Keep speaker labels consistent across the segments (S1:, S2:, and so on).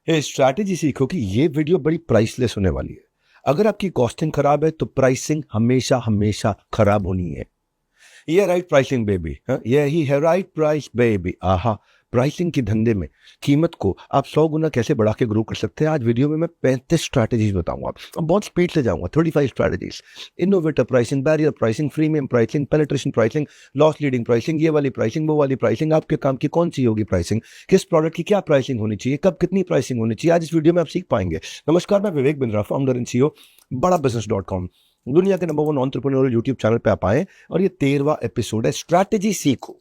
S1: ये स्ट्रैटेजी सीखो कि ये वीडियो बड़ी प्राइसलेस होने वाली है। अगर आपकी कॉस्टिंग खराब है तो प्राइसिंग हमेशा हमेशा खराब होनी है। ये राइट प्राइसिंग बेबी, हाँ यही है राइट प्राइस बेबी। आहा, प्राइसिंग की धंधे में कीमत को आप 100 गुना कैसे बढ़ा के ग्रो कर सकते हैं। आज वीडियो में मैं 35 स्ट्रैटेजीज बताऊंगा और बहुत स्पीड से जाऊंगा। 35 strategies, innovator pricing, barrier pricing, premium pricing, penetration pricing, loss leading pricing, ये वाली प्राइसिंग, वो वाली प्राइसिंग, आपके काम की कौन सी होगी प्राइसिंग, किस प्रोडक्ट की क्या प्राइसिंग होनी चाहिए, कब कितनी प्राइसिंग होनी चाहिए, आज इस वीडियो में आप सीख पाएंगे। नमस्कार, मैं Vivek Bindra, founder and CEO बड़ा बिजनेस.com, दुनिया के नंबर 1 एंटरप्रेन्योरियल यूट्यूब चैनल पे आप आए और ये 13वां एपिसोड है स्ट्रैटेजी सीखो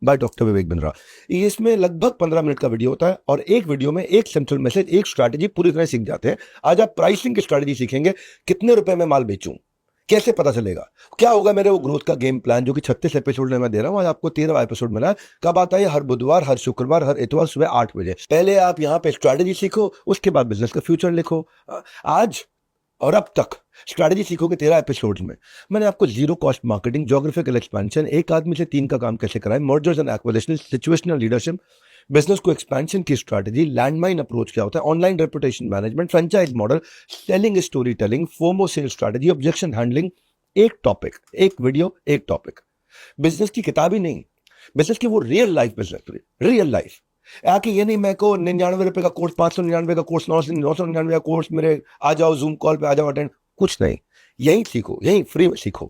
S1: बाय डॉक्टर विवेक बिंद्रा। इसमें लगभग 15 मिनट का वीडियो होता है और एक वीडियो में एक सेंट्रल मैसेज, एक स्ट्रैटेजी पूरी तरह सीख जाते हैं। आज आप प्राइसिंग की स्ट्रैटेजी सीखेंगे, कितने रुपए में माल बेचूं, कैसे पता चलेगा, क्या होगा मेरे वो ग्रोथ का गेम प्लान, जो कि 36 एपिसोड में मैं दे रहा हूं। आज आपको 13वां एपिसोड मिला है। कब आता है? हर बुधवार, हर शुक्रवार, हर इतवार सुबह 8 बजे। पहले आप यहाँ पे स्ट्रैटेजी सीखो, उसके बाद बिजनेस का फ्यूचर लिखो। आज और अब तक स्ट्रैटेजी सीखोगे 13 एपिसोड्स में। मैंने आपको zero cost marketing, geographical expansion, एक आदमी से 3 का काम कैसे कराएं, mergers and acquisition, situational leadership, business को एक्सपेंशन की स्ट्रैटेजी, लैंडमाइन अप्रोच क्या होता है, online reputation management, franchise model, selling story telling, FOMO sale strategy, objection handling. एक टॉपिक, एक वीडियो, एक टॉपिक। बिजनेस की किताब ही नहीं, बिजनेस की वो real life business, real life. आके ये नहीं मैं को 99 रुपए का कोर्स, 599 का कोर्स, 999 का कोर्स, मेरे आ जाओ जूम कॉल पे आ जाओ अटेंड, कुछ नहीं। यही सीखो, यही फ्री में सीखो।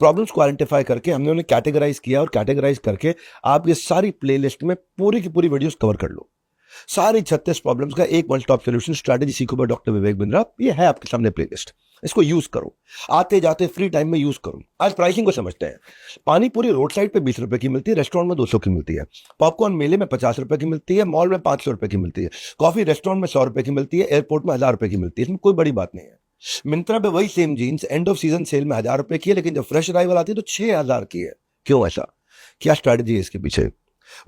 S1: प्रॉब्लम्स को आइडेंटिफाई करके हमने उन्हें कैटेगराइज किया और कैटेगराइज करके आप ये सारी प्लेलिस्ट में पूरी की पूरी वीडियोस कवर कर लो। सारी 36 प्रॉब्लम्स का एक वन स्टॉप सॉल्यूशन, स्ट्रैटेजी सीखो बाय डॉक्टर विवेक बिंद्रा। ये है आपके सामने प्लेलिस्ट, इसको यूज करो, आते जाते फ्री टाइम में यूज करो। आज प्राइसिंग को समझते हैं। पानी पूरी रोड साइड पे 20 रुपए की मिलती है, रेस्टोरेंट में 200 की मिलती है। पॉपकॉर्न मेले में 50 रुपए की मिलती है, मॉल में 500 रुपए की मिलती है। कॉफी रेस्टोरेंट में 100 रुपए की मिलती है, एयरपोर्ट में 1000 रुपए की मिलती है। इसमें कोई बड़ी बात नहीं है। मिंत्रा पे वही same jeans end of season sale में 1000 रुपए की है, लेकिन जब फ्रेश अराइवल आती है तो 6000 की है। क्यों ऐसा? क्या स्ट्रैटेजी है इसके पीछे?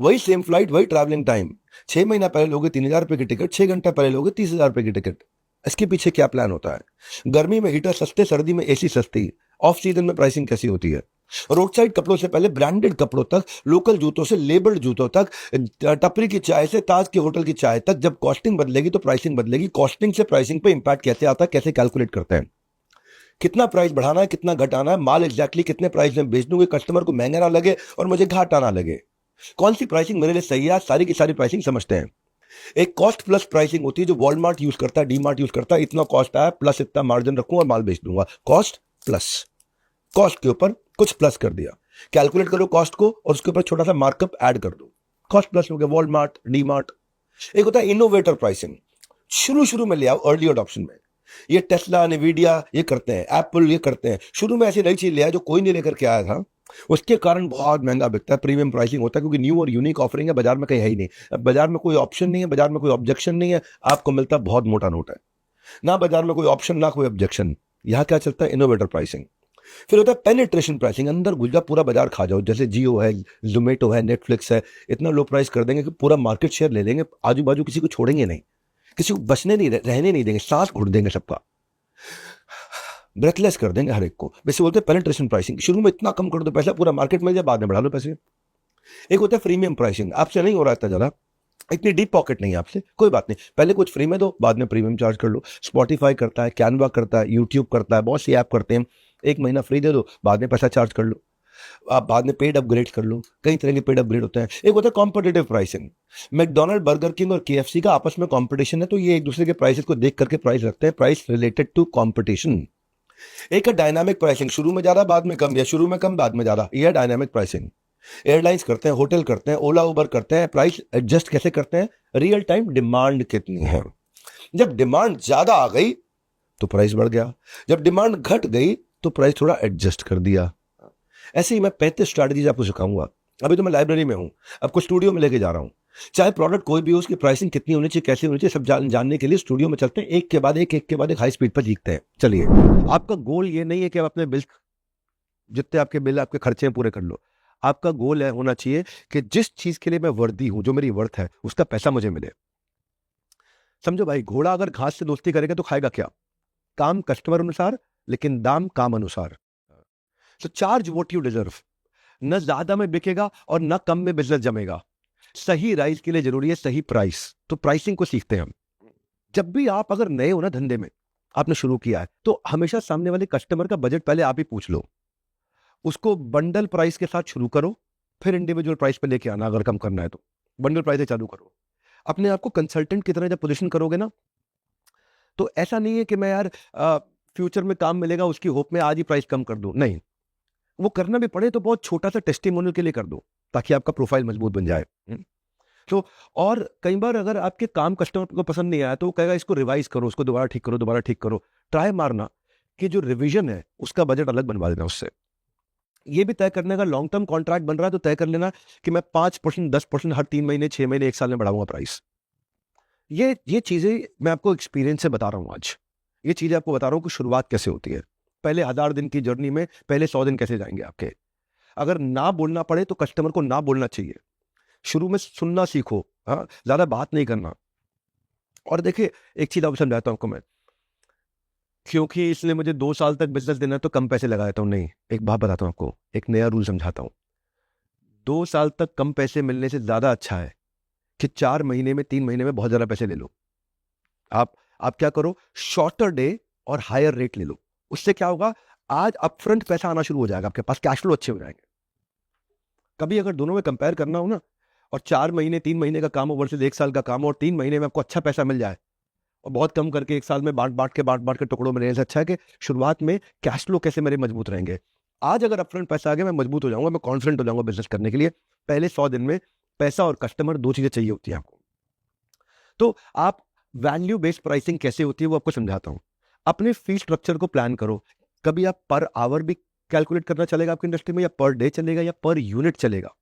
S1: वही सेम फ्लाइट, वही ट्रैवलिंग टाइम, 6 महीना पहले लोगे 3000 रुपए की टिकट, 6 घंटा पहले लोगे 30,000 रुपए की टिकट। इसके पीछे क्या प्लान होता है? गर्मी में हीटर सस्ते, सर्दी में एसी सस्ती, ऑफ सीजन में प्राइसिंग कैसी होती है? रोड साइड कपड़ों से पहले ब्रांडेड कपड़ों तक, लोकल जूतों से लेबल्ड जूतों तक, टपरी की चाय से ताज के होटल की चाय तक, जब कॉस्टिंग बदलेगी तो प्राइसिंग बदलेगी। कॉस्टिंग से प्राइसिंग पे इंपैक्ट कैसे आता है, कैसे कैलकुलेट करते हैं? कितना प्राइस बढ़ाना है, कितना घटाना है, माल एग्जैक्टली कितने प्राइस में बेच दूंगे, कस्टमर को महंगा ना लगे और मुझे घाटा ना लगे, कौन सी प्राइसिंग मेरे लिए सही है, सारी की सारी प्राइसिंग समझते हैं। एक कॉस्ट प्लस प्राइसिंग होती है जो वॉलमार्ट यूज करता है, डीमार्ट यूज करता है। इतना कॉस्ट आया प्लस इतना मार्जिन रखूंगा और माल बेच दूंगा। कॉस्ट प्लस, कॉस्ट के ऊपर कुछ प्लस कर दिया, कैलकुलेट करो कॉस्ट को और उसके ऊपर छोटा सा मार्कअप ऐड कर दो, कॉस्ट प्लस हो गया वॉलमार्ट, डीमार्ट। एक होता है इनोवेटर प्राइसिंग, शुरू शुरू में ले आओ अर्ली अडॉप्शन में। ये टेस्ला, नेविडिया ये करते हैं, एप्पल ये करते हैं। शुरू में ऐसी नई चीज ले आया जो कोई नहीं लेकर के आया था, उसके कारण बहुत महंगा बिकता है, प्रीमियम प्राइसिंग होता है, क्योंकि न्यू और यूनिक ऑफरिंग है, बाजार में कहीं है ही नहीं। अब बाजार में कोई ऑप्शन नहीं है, बाजार में कोई ऑब्जेक्शन नहीं है, आपको मिलता है बहुत मोटा नोट है ना। बाजार में कोई ऑप्शन ना कोई ऑब्जेक्शन। यहाँ क्या चलता है? Innovator pricing. फिर होता है पेनिट्रेशन प्राइसिंग, अंदर घुस जा, पूरा बाजार खा जाओ। जैसे जियो है, जोमेटो है, नेटफ्लिक्स है, इतना लो प्राइस कर देंगे कि पूरा मार्केट शेयर ले लेंगे, आजू बाजू किसी को छोड़ेंगे नहीं, किसी को बचने नहीं, रहने नहीं देंगे, सांस घुट देंगे सबका, ब्रेथलेस कर देंगे हर एक को। वैसे बोलते हैं पेनिट्रेशन प्राइसिंग, शुरू में इतना कम कर दो पैसा, पूरा मार्केट मिल जाए, बाद में बढ़ा लो पैसे। एक होता है प्रीमियम प्राइसिंग, आपसे नहीं हो रहा इतना ज्यादा, इतनी डीप पॉकेट नहीं है आपसे, कोई बात नहीं, पहले कुछ फ्री में दो, बाद में प्रीमियम चार्ज कर लो। स्पॉटिफाई करता है, कैनवा करता है, यूट्यूब करता है, बहुत सी ऐप करते हैं। एक महीना फ्री दे दो, बाद में पैसा चार्ज कर लो, आप बाद में पेड अपग्रेड कर लो। कई तरह के पेड अपग्रेड होते हैं। एक होता है competitive pricing, McDonald, burger king और केएफसी का आपस में कॉम्पिटिशन है, तो ये एक दूसरे के प्राइसेस को देख करके प्राइस रखते हैं, प्राइस रिलेटेड टू कॉम्पिटिशन। एक है डायनामिक प्राइसिंग, शुरू में ज्यादा बाद में कम, या शुरू में कम बाद में ज्यादा, यह है डायनामिक प्राइसिंग। एयरलाइंस करते हैं, होटल करते हैं, ओला उबर करते हैं। प्राइस एडजस्ट कैसे करते हैं? रियल टाइम डिमांड कितनी है, जब डिमांड ज्यादा आ गई तो प्राइस बढ़ गया, जब डिमांड घट गई तो प्राइस थोड़ा एडजस्ट कर दिया। ऐसे ही मैं 35 स्ट्रैटेजीज आपको सिखाऊंगा। अभी तो मैं लाइब्रेरी में हूं, आपको स्टूडियो में लेके जा रहा हूं। चाहे प्रोडक्ट कोई भी हो, उसकी प्राइसिंग कितनी होनी चाहिए, कैसे होनी चाहिए, सब जानने के लिए स्टूडियो में चलते हैं, एक के बाद एक हाई स्पीड पर सीखते हैं। चलिए, आपका गोल ये नहीं है कि आप अपने बिल, जितने आपके बिल, आपके खर्चे हैं, पूरे कर लो। आपका गोल है होना चाहिए कि जिस चीज के लिए मैं वर्दी हूं, जो मेरी वर्थ है, उसका पैसा मुझे मिले। समझो भाई, घोड़ा अगर घास से दोस्ती करेगा तो खाएगा क्या? काम कस्टमर अनुसार, लेकिन दाम काम अनुसार। तो चार्ज व्हाट यू डिजर्व। न ज्यादा में बिकेगा और न कम में बिजनेस जमेगा। सही राइस के लिए जरूरी है सही प्राइस, तो प्राइसिंग को सीखते हैं हम। जब भी आप अगर नए हो ना धंधे में, आपने शुरू किया है, तो हमेशा सामने वाले कस्टमर का बजट पहले आप ही पूछ लो। उसको बंडल प्राइस के साथ शुरू करो, फिर इंडिविजुअल प्राइस पे लेके आना अगर कम करना है तो। बंडल प्राइस से चालू करो। अपने आप को कंसल्टेंट की तरह जब पोजीशन करोगे ना, तो ऐसा नहीं है कि मैं यार फ्यूचर में काम मिलेगा उसकी होप में आज ही प्राइस कम कर दूं, नहीं। वो करना भी पड़े तो बहुत छोटा सा टेस्टिमोनियल के लिए कर दो, ताकि आपका प्रोफाइल मजबूत बन जाए। तो और कई बार अगर आपके काम कस्टमर को पसंद नहीं आया तो वो कहेगा इसको रिवाइज करो, उसको दोबारा ठीक करो, दोबारा ठीक करो। ट्राई मारना कि जो रिवीजन है उसका बजट अलग बनवा देना उससे। ये भी तय करने का, लॉन्ग टर्म कॉन्ट्रैक्ट बन रहा है तो तय कर लेना कि मैं 5%, 10% हर 3 महीने, 6 महीने, 1 साल में बढ़ाऊंगा प्राइस। ये चीजें मैं आपको एक्सपीरियंस से बता रहा हूं आज। ये चीजें आपको बता रहा हूं कि शुरुआत कैसे होती है। पहले 1000 दिन की जर्नी में पहले 100 दिन कैसे जाएंगे आपके। अगर ना बोलना पड़े तो कस्टमर को ना बोलना चाहिए। शुरू में सुनना सीखो, हाँ, ज्यादा बात नहीं करना। और देखिए, एक चीज आपको समझाता हूं आपको मैं, क्योंकि इसने मुझे 2 साल तक बिजनेस देना है तो कम पैसे लगा देता हूं, नहीं। एक बात बताता हूं आपको, एक नया रूल समझाता हूं। 2 साल तक कम पैसे मिलने से ज्यादा अच्छा है कि 4 महीने में, 3 महीने में बहुत ज्यादा पैसे ले लो। आप क्या करो, शॉर्टर डे और हायर रेट ले लो। उससे क्या होगा, आज अपफ्रंट पैसा आना शुरू हो जाएगा, आपके पास कैश फ्लो अच्छे हो जाएंगे। कभी अगर दोनों में कंपेयर करना हो ना, और 4 महीने, 3 महीने का काम हो वर्सेस 1 साल का काम हो, और 3 महीने में आपको अच्छा पैसा मिल जाए, और बहुत कम करके 1 साल में बांट बांट के टुकड़ों में लेने से अच्छा है कि शुरुआत में कैश फ्लो कैसे मेरे मजबूत रहेंगे। आज अगर अपफ्रंट पैसा आ गया, मैं मजबूत हो जाऊंगा, मैं कॉन्फिडेंट हो जाऊंगा बिजनेस करने के लिए। पहले 100 दिन में पैसा और कस्टमर, दो चीजें चाहिए होती है आपको। तो आप वैल्यू बेस्ड प्राइसिंग कैसे होती है वो आपको समझाता हूं। अपने फी स्ट्रक्चर को प्लान करो। कभी आप पर आवर भी कैलकुलेट करना चलेगा आपकी इंडस्ट्री में, या पर डे चलेगा, या पर यूनिट चलेगा,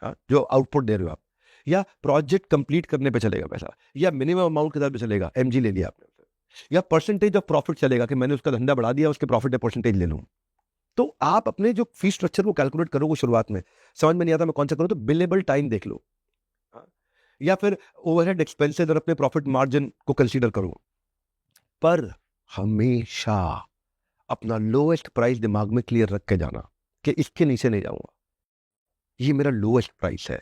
S1: हाँ, जो आउटपुट दे रहे हो आप, या प्रोजेक्ट कंप्लीट करने पे चलेगा पैसा, या मिनिमम अमाउंट के साथ भी चलेगा, एमजी ले लिया आपने, या परसेंटेज ऑफ प्रॉफिट चलेगा कि मैंने उसका धंधा बढ़ा दिया, उसके प्रॉफिट है परसेंटेज ले लूं। तो आप अपने जो फी स्ट्रक्चर को कैलकुलेट करोगे शुरुआत में, समझ में नहीं आता मैं कौन सा करूं, तो बिलेबल टाइम देख लो, हाँ, या फिर ओवरहेड एक्सपेंसेस और अपने प्रॉफिट मार्जिन को कंसीडर करो। पर हमेशा अपना लोएस्ट प्राइस दिमाग में क्लियर रख के जाना कि इसके नीचे नहीं जाऊंगा, ये मेरा लोएस्ट प्राइस है।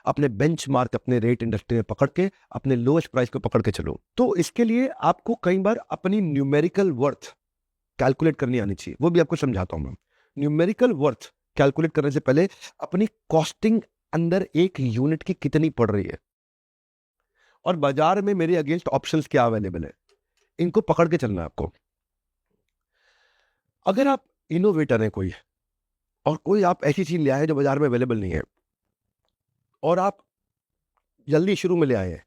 S1: अपने बेंचमार्क, अपने रेट इंडस्ट्री में पकड़ के अपने लोएस्ट प्राइस को पकड़ के चलो। तो इसके लिए आपको कई बार अपनी न्यूमेरिकल वर्थ कैलकुलेट करनी आनी चाहिए, वो भी आपको समझाता हूं मैं। न्यूमेरिकल वर्थ कैलकुलेट करने से पहले अपनी कॉस्टिंग अंदर एक यूनिट की कितनी पड़ रही है, और बाजार में मेरे अगेंस्ट ऑप्शंस क्या अवेलेबल है, इनको पकड़ के चलना है आपको। अगर आप इनोवेटर हैं कोई, और कोई आप ऐसी चीज ले आए जो बाजार में अवेलेबल नहीं है, और आप जल्दी शुरू में ले आए हैं,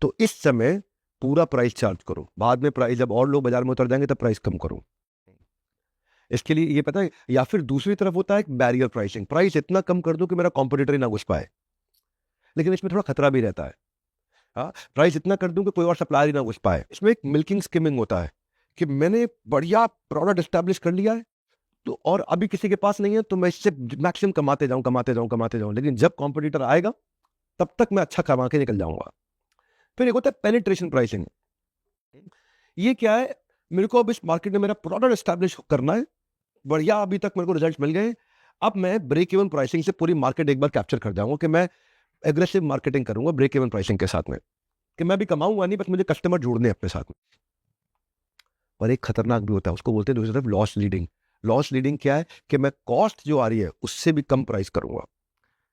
S1: तो इस समय पूरा प्राइस चार्ज करो। बाद में प्राइस जब और लोग बाजार में उतर जाएंगे तब प्राइस कम करो। इसके लिए ये पता है, या फिर दूसरी तरफ होता है एक बैरियर प्राइसिंग, प्राइस इतना कम कर दो कि मेरा कॉम्पिटिटर ही ना घुस पाए। लेकिन इसमें थोड़ा खतरा भी रहता है, हाँ, प्राइस इतना कर दूं कि कोई और सप्लायर ही ना घुस पाए। इसमें एक मिल्किंग स्किमिंग होता है कि मैंने बढ़िया प्रोडक्ट एस्टेब्लिश कर लिया है, तो और अभी किसी के पास नहीं है, तो मैं इससे मैक्सिमम कमाते जाऊं, लेकिन जब कॉम्पिटिटर आएगा तब तक मैं अच्छा कमा के निकल जाऊंगा। फिर एक होता है पेनिट्रेशन प्राइसिंग। ये क्या है, मेरे को अब इस मार्केट में मेरा प्रोडक्ट एस्टेब्लिश करना है, बढ़िया अभी तक मेरे को रिजल्ट मिल गए, अब मैं ब्रेक इवन प्राइसिंग से पूरी मार्केट एक बार कैप्चर कर जाऊंगा कि मैं एग्रेसिव मार्केटिंग करूंगा ब्रेक इवन प्राइसिंग के साथ में, कि मैं भी कमाऊंगा नहीं, बस मुझे कस्टमर जोड़ने अपने साथ में। और एक खतरनाक भी होता है, उसको बोलते हैं दूसरी तरफ लॉस लीडिंग। लॉस लीडिंग क्या है कि मैं कॉस्ट जो आ रही है उससे भी कम प्राइस करूंगा,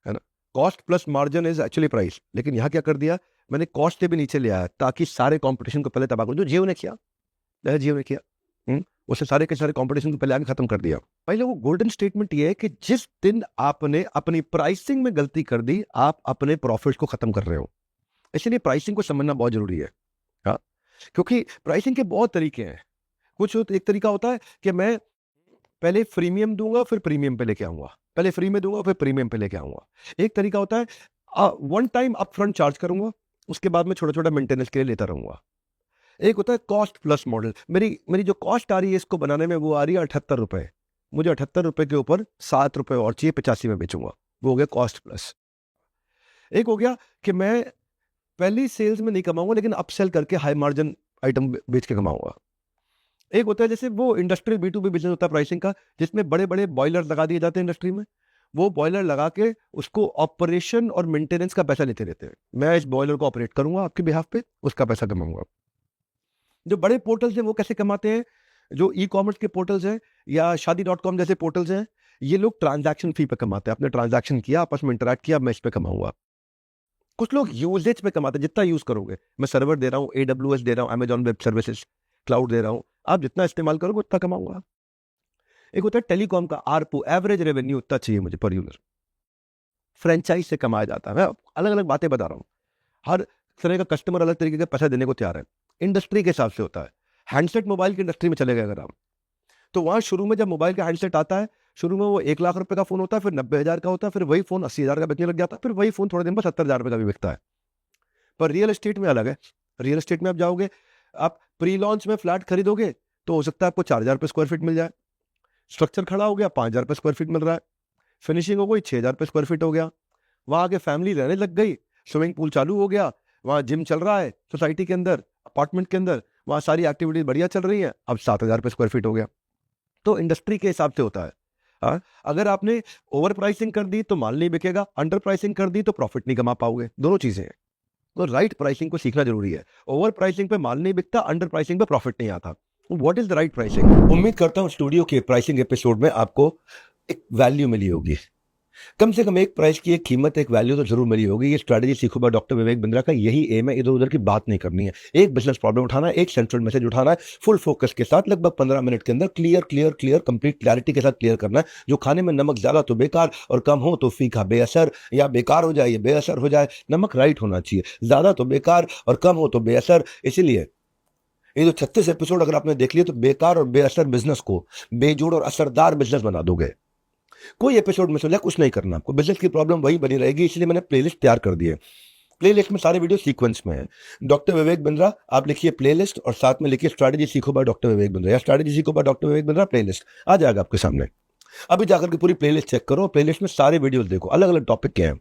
S1: है ना। Cost plus margin is actually price, लेकिन यहां क्या कर दिया, मैंने कॉस्ट से भी नीचे ले आया ताकि सारे कंपटीशन को पहले तबाह करूं, जो जियो ने किया, जियो ने किया, उससे सारे के सारे कंपटीशन को पहले आगे खत्म कर दिया। पहले वो गोल्डन स्टेटमेंट ये है कि जिस दिन आपने अपनी प्राइसिंग में गलती कर दी, आप अपने प्रॉफिट को खत्म कर रहे हो। इसलिए प्राइसिंग को समझना बहुत जरूरी है, हाँ, क्योंकि प्राइसिंग के बहुत तरीके हैं। एक तरीका होता है कि मैं पहले फ्रीमियम दूंगा फिर प्रीमियम पे लेके आऊंगा, पहले फ्री में दूंगा फिर प्रीमियम पे लेके आऊंगा। एक तरीका होता है वन टाइम अपफ्रंट चार्ज करूंगा, उसके बाद में छोटा छोटा मेंटेनेंस के लिए लेता रहूंगा। एक होता है कॉस्ट प्लस मॉडल। मेरी मेरी जो कॉस्ट आ रही है इसको बनाने में, वो आ रही है 78 रुपए, मुझे 78 रुपए के ऊपर 7 रुपए और चाहिए, 85 में बेचूंगा, वो हो गया कॉस्ट प्लस। एक हो गया कि मैं पहली सेल्स में नहीं कमाऊंगा, लेकिन अपसेल करके हाई मार्जिन आइटम बेच के कमाऊंगा। एक होता है जैसे वो इंडस्ट्रियल B2B बिजनेस होता है प्राइसिंग का, जिसमें बड़े बड़े बॉयलर लगा दिए जाते हैं इंडस्ट्री में, वो बॉयलर लगा के उसको ऑपरेशन और मेंटेनेंस का पैसा लेते रहते हैं। मैं इस बॉयलर को ऑपरेट करूंगा आपके बिहाफ पे, उसका पैसा कमाऊंगा। जो बड़े पोर्टल्स हैं वो कैसे कमाते हैं, जो ई कॉमर्स के पोर्टल्स हैं या शादी.com जैसे पोर्टल्स हैं, ये लोग ट्रांजैक्शन फी पे कमाते हैं। आपने ट्रांजैक्शन किया, आपस में इंटरैक्ट किया, मैं इस पे कमाऊंगा। कुछ लोग यूजेज पे कमाते हैं, जितना यूज करोगे, मैं सर्वर दे रहा हूँ, AWS दे रहा हूँ, Amazon वेब सर्विसेज क्लाउड दे रहा हूँ, आप जितना इस्तेमाल करोगे उतना कमाऊंगा। एक होता है टेलीकॉम का आरपू, एवरेज रेवेन्यू उतना चाहिए मुझे पर यूजर। फ्रेंचाइज से कमाया जाता है। मैं अलग अलग बातें बता रहा हूँ, हर तरह का कस्टमर अलग तरीके के पैसा देने को तैयार है, इंडस्ट्री के हिसाब से होता है। हैंडसेट मोबाइल की इंडस्ट्री में चले गए अगर आप, तो वहां शुरू में जब मोबाइल का हैंडसेट आता है, शुरू में वो 1 लाख रुपए का फोन होता है, फिर 90,000 का होता है, फिर वही फोन 80,000 का बिकने लग जाता है, फिर वही फोन थोड़े दिन बाद 70,000 रुपए का भी बिकता है। पर रियल एस्टेट में अलग है। रियल एस्टेट में आप जाओगे, आप प्री लॉन्च में फ्लैट खरीदोगे तो हो सकता है आपको 4,000 रुपये स्क्वायर फीट मिल जाए, स्ट्रक्चर खड़ा हो गया 5,000 रुपये स्क्वायर फीट मिल रहा है, फिनिशिंग हो गई 6,000 रुपये स्क्वायर फीट हो गया, वहां आगे फैमिली रहने लग गई, स्विमिंग पूल चालू हो गया, वहां जिम चल रहा है सोसाइटी के अंदर, अपार्टमेंट के अंदर, वहां सारी एक्टिविटीज बढ़िया चल रही है, अब 7,000 रुपये स्क्वायर फीट हो गया। तो इंडस्ट्री के हिसाब से होता है। हाँ, अगर आपने ओवर प्राइसिंग कर दी तो माल नहीं बिकेगा, अंडर प्राइसिंग कर दी तो प्रॉफिट नहीं कमा पाओगे, दोनों चीजें हैं। तो राइट प्राइसिंग को सीखना जरूरी है। ओवर प्राइसिंग पे माल नहीं बिकता, अंडर प्राइसिंग पे प्रॉफिट नहीं आता। What is the right pricing? उम्मीद करता हूं स्टूडियो के प्राइसिंग एपिसोड में आपको एक वैल्यू मिली होगी, कम से कम एक प्राइस की एक कीमत, एक वैल्यू तो जरूर मिली होगी। ये स्ट्रैटेजी सीखो बाय डॉक्टर विवेक बिंद्रा का यही एम है, इधर उधर की बात नहीं करनी है। एक बिजनेस प्रॉब्लम उठाना है, एक सेंट्रल मैसेज उठाना है, फुल फोकस के साथ, लगभग 15 मिनट के अंदर clear clear clear complete clarity के साथ क्लियर करना है। जो खाने में नमक ज्यादा तो बेकार और कम हो तो फीका बेअसर, या बेकार हो जाए या बेअसर हो जाए, नमक राइट होना चाहिए, ज्यादा तो बेकार और कम हो तो बेअसर। इसीलिए ये जो 36 एपिसोड अगर आपने देख लिए तो बेकार और बेअसर बिजनेस को बेजोड़ और असरदार बिजनेस बना दोगे। कोई एपिसोड में से कुछ नहीं करना, आपको बिजनेस की प्रॉब्लम वही बनी रहेगी। इसलिए मैंने प्लेलिस्ट तैयार कर दी है। प्लेलिस्ट में सारे वीडियो सीक्वेंस में है। डॉक्टर विवेक बिंद्रा आप लिखिए प्लेलिस्ट और साथ में लिखिए स्ट्रैटेजी सीखो बाय डॉक्टर विवेक बिंद्रा, या स्ट्रैटेजी सीखो by doctor Vivek Bindra playlist आ जाएगा आपके सामने। अभी जाकर के पूरी प्लेलिस्ट चेक करो, प्लेलिस्ट में सारे वीडियोस देखो, अलग अलग टॉपिक के हैं।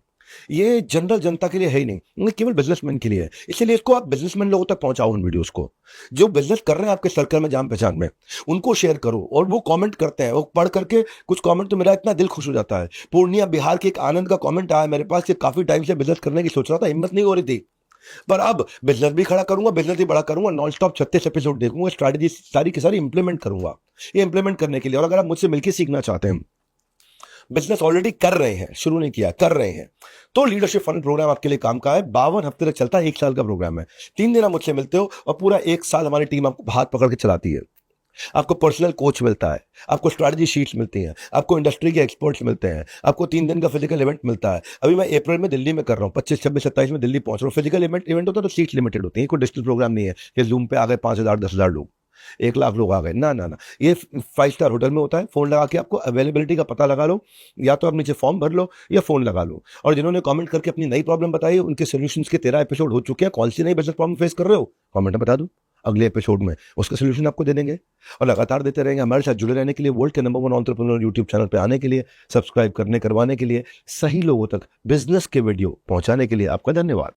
S1: ये जनरल जनता के लिए है ही नहीं, ये केवल बिजनेसमैन के लिए है। इसलिए इसको आप बिजनेसमैन लोगों तक पहुंचाओ, उन वीडियोस को जो बिजनेस कर रहे हैं आपके सर्कल में, जान पहचान में, उनको शेयर करो। और वो कमेंट करते हैं, वो पढ़ करके कुछ कमेंट तो मेरा इतना दिल खुश हो जाता है। पूर्णिया बिहार के एक आनंद का कमेंट आया मेरे पास कि काफी टाइम से बिजनेस करने की सोच रहा था, हिम्मत नहीं हो रही थी, पर अब बिजनेस भी खड़ा करूंगा, बिजनेस भी बड़ा करूंगा, नॉन स्टॉप 36 एपिसोड देखूंगा, स्ट्रैटेजी सारी की सारी इंप्लीमेंट करूंगा। ये इंप्लीमेंट करने के लिए, और अगर आप मुझसे मिलकर सीखना चाहते हैं, बिजनेस ऑलरेडी कर रहे हैं, शुरू नहीं किया, कर रहे हैं, तो लीडरशिप फंड प्रोग्राम आपके लिए काम का है। 52 हफ्ते तक चलता है, 1 साल का प्रोग्राम है। 3 दिन आप मुझसे मिलते हो और पूरा 1 साल हमारी टीम आपको हाथ पकड़ के चलाती है। आपको पर्सनल कोच मिलता है, आपको स्ट्रैटेजी शीट्स मिलती हैं, आपको इंडस्ट्री के एक्सपर्ट्स मिलते हैं, आपको 3 दिन का फिजिकल इवेंट मिलता है। अभी मैं अप्रैल में दिल्ली में कर रहा हूँ, 25, 26, 27 में दिल्ली पहुंच रहा हूँ। फिजिकल इवेंट होता है तो सीट्स लिमिटेड होती है, कोई डिजिटल प्रोग्राम नहीं है कि जूम पे आ गए 5,000 10,000 लोग, 1 लाख लोग आ गए, ना ना ना। ये 5 स्टार होटल में होता है। फोन लगा के आपको अवेलेबिलिटी का पता लगा लो, या तो आप नीचे फॉर्म भर लो या फोन लगा लो। और जिन्होंने कमेंट करके अपनी नई प्रॉब्लम बताई, उनके सोल्यूशंस के 13 एपिसोड हो चुके हैं। कौन सी नई बिजनेस प्रॉब्लम फेस कर रहे हो, कमेंट में बता दो, अगले एपिसोड में उसका सोल्यूशन आपको दे देंगे। और लगातार देते रहेंगे। हमारे साथ जुड़े रहने के लिए, वर्ल्ड के नंबर 1 एंटरप्रेन्योर यूट्यूब चैनल पे आने के लिए, सब्सक्राइब करवाने के लिए, सही लोगों तक बिजनेस के वीडियो पहुंचाने के लिए आपका धन्यवाद।